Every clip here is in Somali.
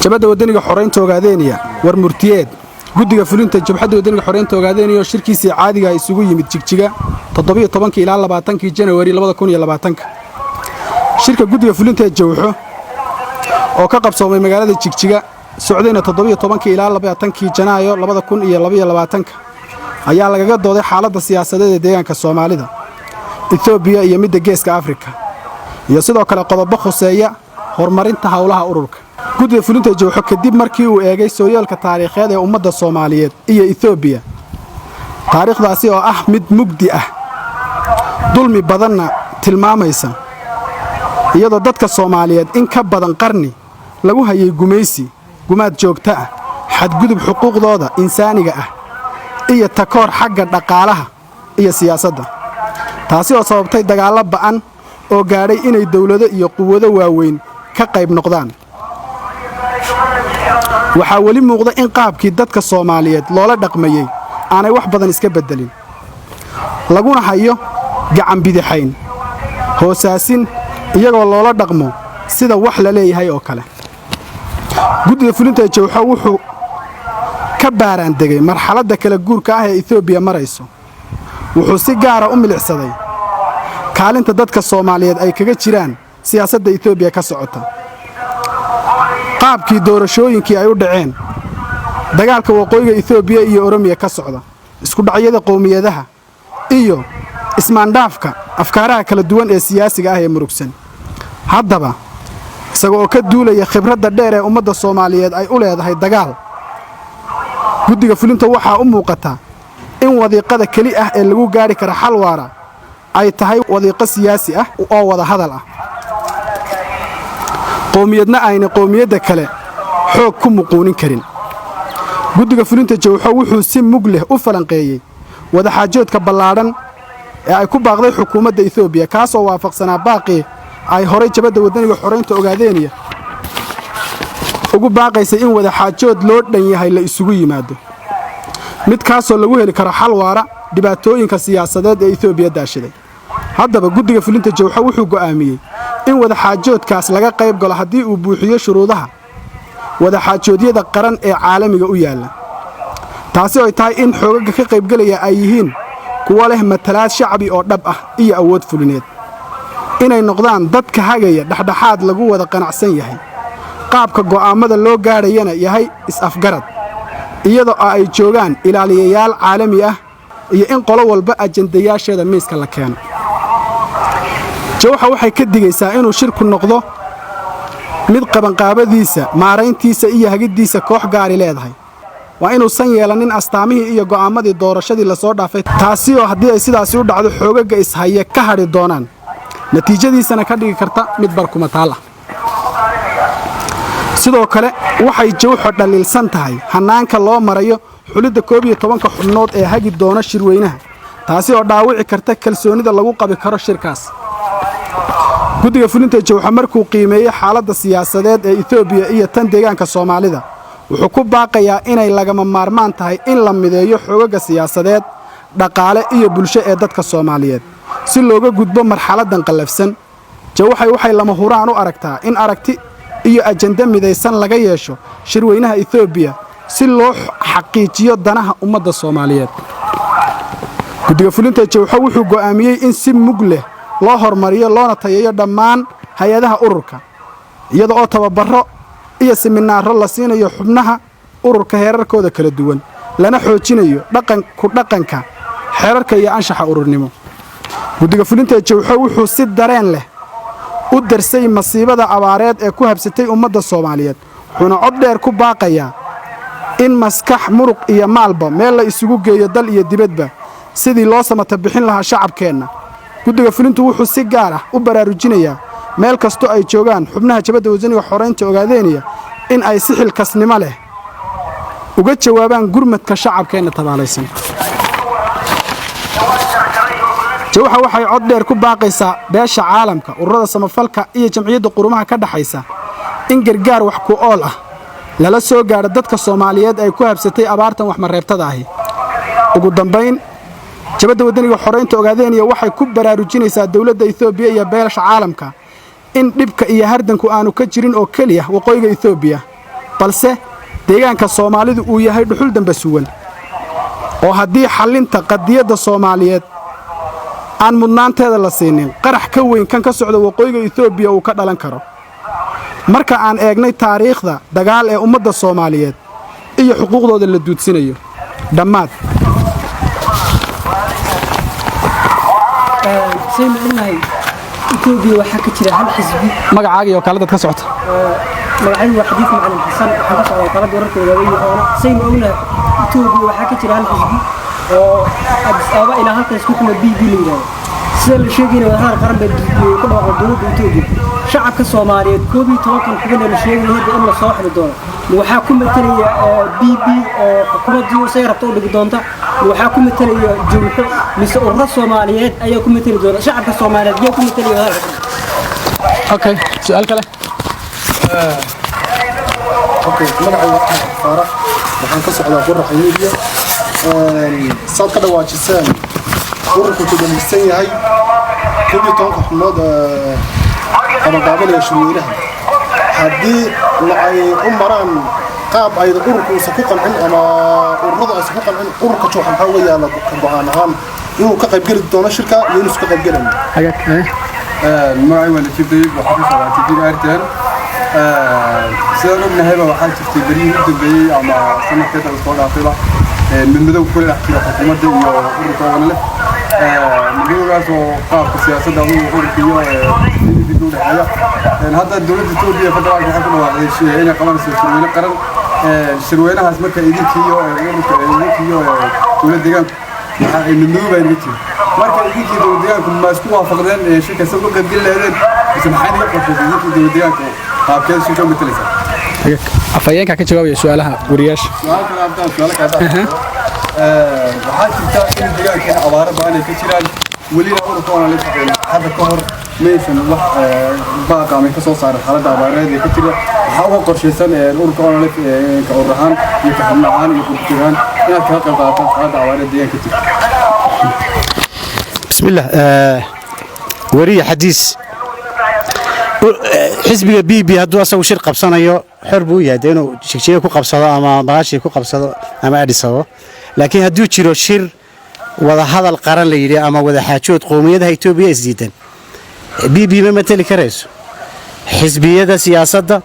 jabhadda wadaniga xoreynta Ogaadeniya war murtiyeed guddiga fulinta jabhadda wadaniga xoreynta Ogaadeniya shirkiisii caadiga isugu yimid Jigjiga 17 ilaa 20 January 2020 shirka guddiga fulinta Jowxo oo ka qabsoomay magaalada Jigjiga socdayna 17 ilaa 20 Janaayo 2022 ayaa lagaga dooday xaaladda siyaasadeed ee deegaanka Soomaalida Ethiopia iyo midda Geeska Afrika iyo sidoo kale qodobo khuseeya horumarinta hawlaha ururka guddiga fulinta Jowxo kadib markii uu eegay sooyaalka taariikheed ee ummadda Soomaaliyeed iyo Ethiopia taariikhdaasi oo ah mid mugdi ah dulmi badanna tilmaamaysa iyadoo dadka Soomaaliyeed in ka badan qarni lagu hayay gumaad joogto ah xadgudub xuquuqdooda insaaniga ah iyo takoor xagga dhaqaalaha iyo siyaasadda taasi oo sababtay dagaalo ba'an oo gaadhay inay dawlado iyo quwado waaweyn ka qayb noqdaan waxaa weli muuqda in qaabkii dadka Soomaaliyeed loola dhaqmayay aanay wax badan iska bedelin laguna hayo gacan bidixayn hoosaasin iyagoo loola dhaqmo sida wax la leeyahay oo kale guddiga fulinta Jowxo wuxuu ka baaraan degay marxaladda kala guurka ah ee Ethiopia marayso wuxuu si gaar ah u milicsaday kaalinta dadka Soomaaliyeed ay kaga jiraan siyaasadda Ethiopia ka socota qaabkii doorashooyinkii ay u dhaceen dagaalka waqooyiga Ethiopia iyo Oromia ka socda isku dhacyada qowmiyadaha iyo ismaandhaafka afkaaraha kala duwan ee siyaasiga ah ee murugsan haddaba isagoo ka duulaya khibradda dheer ee ummadda Soomaaliyeed ay u leedahay dagaal guddiga fulinta waxaa u muuqata in wadiiqada kali ah ee lagu gaari karo xal waara ay tahay wadiiqo siyaasi ah oo wada hadal ah qowmiyadna ayna qowmiyadda kale xoog ku muquunin karin guddiga fulinta Jowxo wuxuu si mug leh u falanqeeyay wada xaajoodka ballaadhan ee ay ku baaqday xukuumadda Ethiopia kaasoo waafaqsanaa baaqii ay horay jabhadda wadaniga xoreynta Ogaadeniya ugu baaqaysay in wada xaajood loo dhan yahay la isugu yimaado mid kaasoo lagu heli karo xal waara dhibaatooyinka siyaasadeed ee Ethiopia daashaday haddaba guddiga fulinta Jowxo wuxuu go'aamiyay in wada xaajoodkaas laga qayb galo haddii uu buuxiyo shuruudaha wada xaajoodyada qaran ee caalamiga u yaala taasi oo tahay in xoogagga ka qaybgalaya ay yihiin kuwa leh matalaad shacbi oo dhab ah iyo awood fulineed inay noqdaan dadka hagaya dhaxdhaxaad lagu wada qanacsan yahay qaabka go'aamada loo gaarayana yahay is-afgarad iyadoo ay joogaan ilaaliyayaal caalami ah iyo in qolo walba ajandayaasheeda miiska la keeno Jowxo waxay ka digaysaa inuu shirku noqdo mid qabanqaabadiisa maarayntiisa iyo hagiddiisa koox gaari leedahay waa inuusan yeelanin astaamihii iyo go'aamadii doorashadii la soo dhaafay taasi oo haddii ay sidaasi u dhacdo xoogagga ishaya ka hadhi doonaan natiijadiisana ka dhigi karta mid barkumataal ah sidoo kale waxay Jowxo dhaliilsan tahay hanaanka loo marayo xulidda 11 xubnood ee hagi doona shirweynaha taasi oo dhaawici karta kalsoonida lagu qabi karo shirkaas guddiga fulinta Jowxo markuu qiimeeyay xaaladda siyaasadeed ee Ethiopia iyo tan deegaanka Soomaalida wuxuu ku baaqayaa inay lagama maarmaan tahay in la mideeyo xoogagga siyaasadeed dhaqaale iyo bulsho ee dadka Soomaaliyeed si looga gudbo marxaladdan qalafsan Jowxo waxay lama huraan u aragtaa in aragti iyo ajanda midaysan laga yeesho shirweynaha Ethiopia si loo xaqiijiyo danaha ummadda Soomaaliyeed guddiga fulinta Jowxo wuxuu go'aamiyay in si mug leh loo hormariyo loona tayeeyo dhammaan hay'adaha ururka iyada oo tababaro iyo seminaaro la siinayo xubnaha ururka heerarkooda kala duwan lana xoojinayo dhaqanka xeerarka iyo anshaxa ururnimo guddiga fulinta Jowxo wuxuu si dareen leh u darsay masiibada abaareed ee ku habsatay ummadda Soomaaliyeed wuxuuna cod dheer ku baaqayaa in maskax muruq iyo maalba meel la isugu geeyo dal iyo dibadba sidii loo samata bixin lahaa shacabkeenna guddiga fulintu wuxuu si gaar ah u baraarujinayaa meel kasto ay joogaan xubnaha jabhadda wadaniga xoreynta Ogaadeniya in ay si xilkasnimo leh uga jawaabaan gurmadka shacabkeenna tabaalaysan Jowxo waxay cod dheer ku baaqaysaa beesha caalamka ururada samafalka iyo jamciyadda qurumaha ka dhaxaysa in gargaar wax ku ool ah lala soo gaaro dadka Soomaaliyeed ay ku habsatay abaartan wax mareebtada ah ugu dambeyn jabhadda wadaniga xoreynta Ogaadeniya waxay ku baraarujinaysaa dawladda Ethiopia iyo beesha caalamka in dhibka iyo hardanku aanu ka jirin oo kaliya waqooyiga Ethiopia balse deegaanka Soomaalidu uu yahay dhuxul damba suwan oo haddii xallinta qadiyadda Soomaaliyeed aan mudnaanteeda la siinin qarax ka weyn kan ka socda waqooyiga Itoobiya uu ka dhalan karo marka aan eegnay taariikhda dagaal ee ummadda Soomaaliyeed iyo xuquuqdooda la duudsinayo dhammaad Itoobiya waxaa ka jira hal xisbi magacaaga iyo kala dad ka socota magacaygu waa xadiid macalin xasan waxaan ka socdaa qalad wararkooda weeyaan saynu ognahay Itoobiya waxaa ka jira hal xisbi oo Addis Ababa ilaa halkaas ku kuma BB leeyahay sida la sheegay in wadahar qaran baa ku dhawaaqay dowladda Itoobiya shacabka Soomaaliyeed 12 kuban la sheegay in la soo xiri doono waxaa ku metelaya BB oo xukuumaddu say rabto u dhigi doonta waxaa ku metelaya jumhuur mise ururada Soomaaliyeed ayaa ku meteli doona shacabka Soomaaliyeed ayaa ku metelaya okay su'aal kale magacayga Faarax waxaan ka socdaa Qorax Media saad ka dhawaajiseen ururku ku dhameysan yahay 12 xubnood qabaqaabanaya shirweynaha haddii ay u maraan qaab ay ururku isa ku qancin ama ururadu ay isa ku qancin ururka jooxan waxa uga yaala go'aan ahaan inuu ka qayb geli doono shirka iyo inuu iska qayb gelin magacayga waa Najiib Dayib waxaan ka socdaa TV RTN sidaan ognahayba waxaa jirtay berihii u dambeeyey ama sanadkeeda la soo dhaafayba midmadow kula dhex jira xukuumadda iyo ururka ONLF midmadowgaas oo qaabka siyaasadda ururka iyo dib u dhexeeya hadda dowladda Itoobiya federaalka waxay ku dhawaaqday inay qabanayso shirweyne qaran shirweynahaas marka idinkiiyo ururka idinkiiyo dowladda deegaanka waxa ay midmadow baa idinka jira marka idinkii dowladda deegaanku ma isku waafaqdeen shirka soo ka qaybgeli lahaydeen mise maxay naga qorshaysan idinkii dowladda deegaanku qaabkeeda shirka u metelaysa afayeenka ka jawaabaya su'aalaha wariyaasha waxaa jirta in deegaankeena abaaro badan ay ka jiraan welina ururka ONLF hadda ka hor maysan wax baaqaamay ka soo saaran xaaladda abaareed ee ka jira waxaa uga qorshaysan ururka ONLF ka urur ahaan iyo ka xubno ahaan iyo qurti ahaan inaad kaga qayb qaadataan xaaladda abaareed deegaanka ka jirta bismillah wariye xadiis xisbiga BB hadduu asagu shir qabsanayo xor buu yahay inuu shirkiga ku qabsado ama baashi ku qabsado ama Addis Ababa laakiin hadduu jiro shir wada hadal qaran la yiri ama wada xaajood qowmiyadaha Itoobiya isdiidan BB ma matali karayso xisbiyada siyaasadda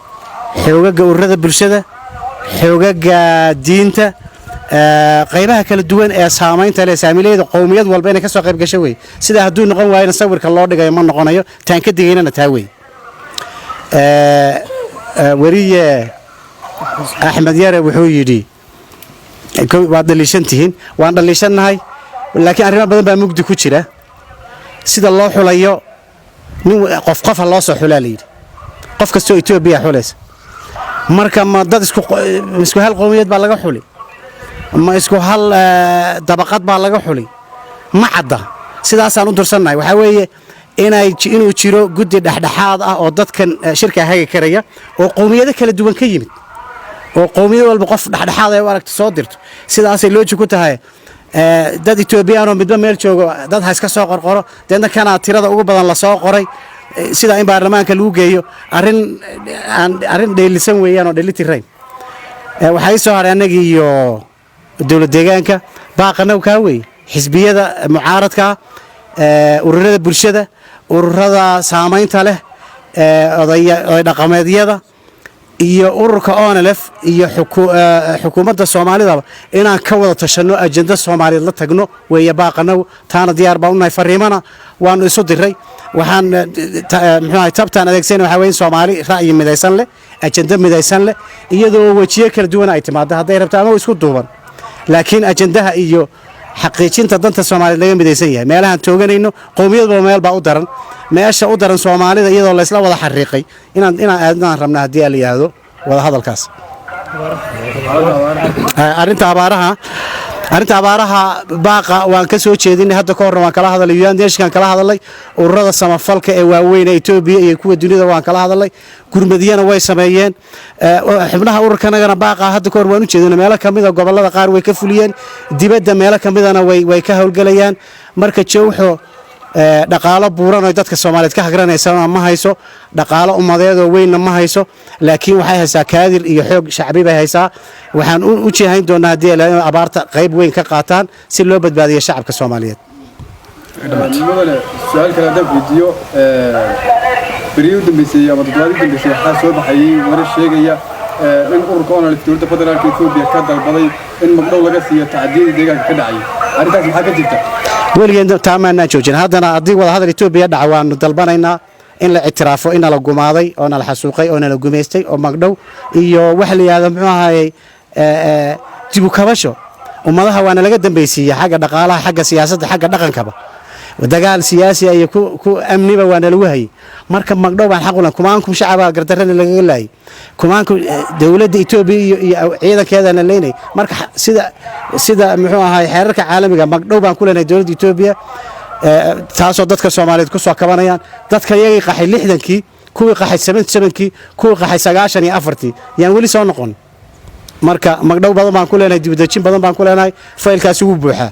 xoogaga ururada bulshada xoogaga diinta qaybaha kala duwan ee saameynta leh saamileeda qowmiyad walba inay ka soo qayb gasho way sida hadduu noqon waayna sawirka loo dhigayo ma noqonayo taan ka digaynana taa way wariye Axmed Yare wuxuu yiri waa dhalishantihiin waan dhalishannahay laakiin arrimo badan baa mugdi ku jira sida loo xulayo nin qof loo soo xulaa leeyahay qof kastoo Itoobiya xulaysa marka ma dad isku hal qowmiyad baa laga xulay ma isku hal dabaqad baa laga xulay ma cadda sidaasaan u dursannahay waxa weeye inuu jiro guddi dhexdhexaad ah oo dadkan shirka haga karaya oo qowmiyado kala duwan ka yimid oo qowmiyad walba qof dhexdhexaad ay u aragto soo dirto sidaasay looji ku tahay dad Itoobiyaan oo midba meel joogo dad ha iska soo qorqoro deedna kana tirada ugu badan la soo qoray sida in baarlamaanka lagu geeyo arrin dheelisan weeyaan oo dheelitiray waxay soo haray annaga iyo dowladda deegaanka baaqana ka weey xisbiyada mucaaradka ururada bulshada ururada saameynta leh oday dhaqameedyada iyo ururka ONLF iyo xukuumadda Soomaalida inaan ka wada tashano ajenda Soomaaliyeed la tagno weeye baaqana taana diyaar baa u nahay fariimana waan isu diray waxaan maxay tabtaan adeegsanay waxa weeye Soomaali ra'yi midaysan leh ajenda midaysan leh iyadoo wajiye kala duwan ay timaado haday rabto ama isku duuban laakiin ajendaha iyo xaqiijinta danta Soomaaliyeed laga midaysan yahay meelahan tooganayno qowmiyadba meel baa u daran meesha u daran Soomaalida iyadoo la isla wada xariiqay inaan rabnaa hadii la yiraahdo wada hadalkaas arinta abaaraha baaqa waan ka soo jeedinay hadda ka hor waan kala hadalay UNDP kala hadalay ururada samafalka ee waaweyn ee Itoobiya iyo kuwa dunida waan kala hadalay gurmadiyana way sameeyeen xubnaha ururkanagana baaqa hadda ka hor waan u jeedinay meelo kamid ah gobolada qaar way ka fuliyeen dibadda meelo kamidana way ka hawlgalayaan marka jawxo dhaqaalo buuran oo dadka Soomaaliyeed ka hagranaysa ma hayso dhaqaalo ummadeed oo weyn ma hayso laakiin waxay haysaa kaadir iyo xoog shacbi bay haysaa waxaan u jeehayn doonaa hadii ay abaarta qayb weyn ka qaataan si loo badbaadiyo shacabka Soomaaliyeed mudane su'aal kale hadaan weydiiyo بريود دمبيسي أما تدواري دمبيسي حاسوب حيي ورش شيء إن أوركونا الدولة فدرال كيثوبيا كذا البضي إن مقدور لقسي تعديل دقيقة كدعي أريدك حاجة جدا ولكن تماما جوجين هذا أنا أدي ولا هذا إثيوبيا دعوان طلبنا إن الاعتراف إن الجماعي أو إن الحسوقي أو إن الجميستي أو مقدور إيو وحلي هذا معها تبو كبشو وما ذا هو أنا لقيت دمبيسي حاجة دقالة حاجة سياسة حاجة دقن كبا ودقال سياسي أي كو أمني بوانا الوهي مركب مقدور عن حقنا كمانكم شعبا قدرنا اللي قلنا كمانكم دولة إثيوبيا عيدا كذا نليني مركب سيدا محوها هاي حركة عالمية مقدور عن كلنا دولة إثيوبيا تاسو dadka Soomaaliyeed ku soo kabanayaan dadka iyaga qaxay 60kii kuwii qaxay 77kii kuwii qaxay 94 yaan wali soo noqon marka magdhow badan baan ku leenahay dibadajin badan baan ku leenahay faylkaasi uu buuxaa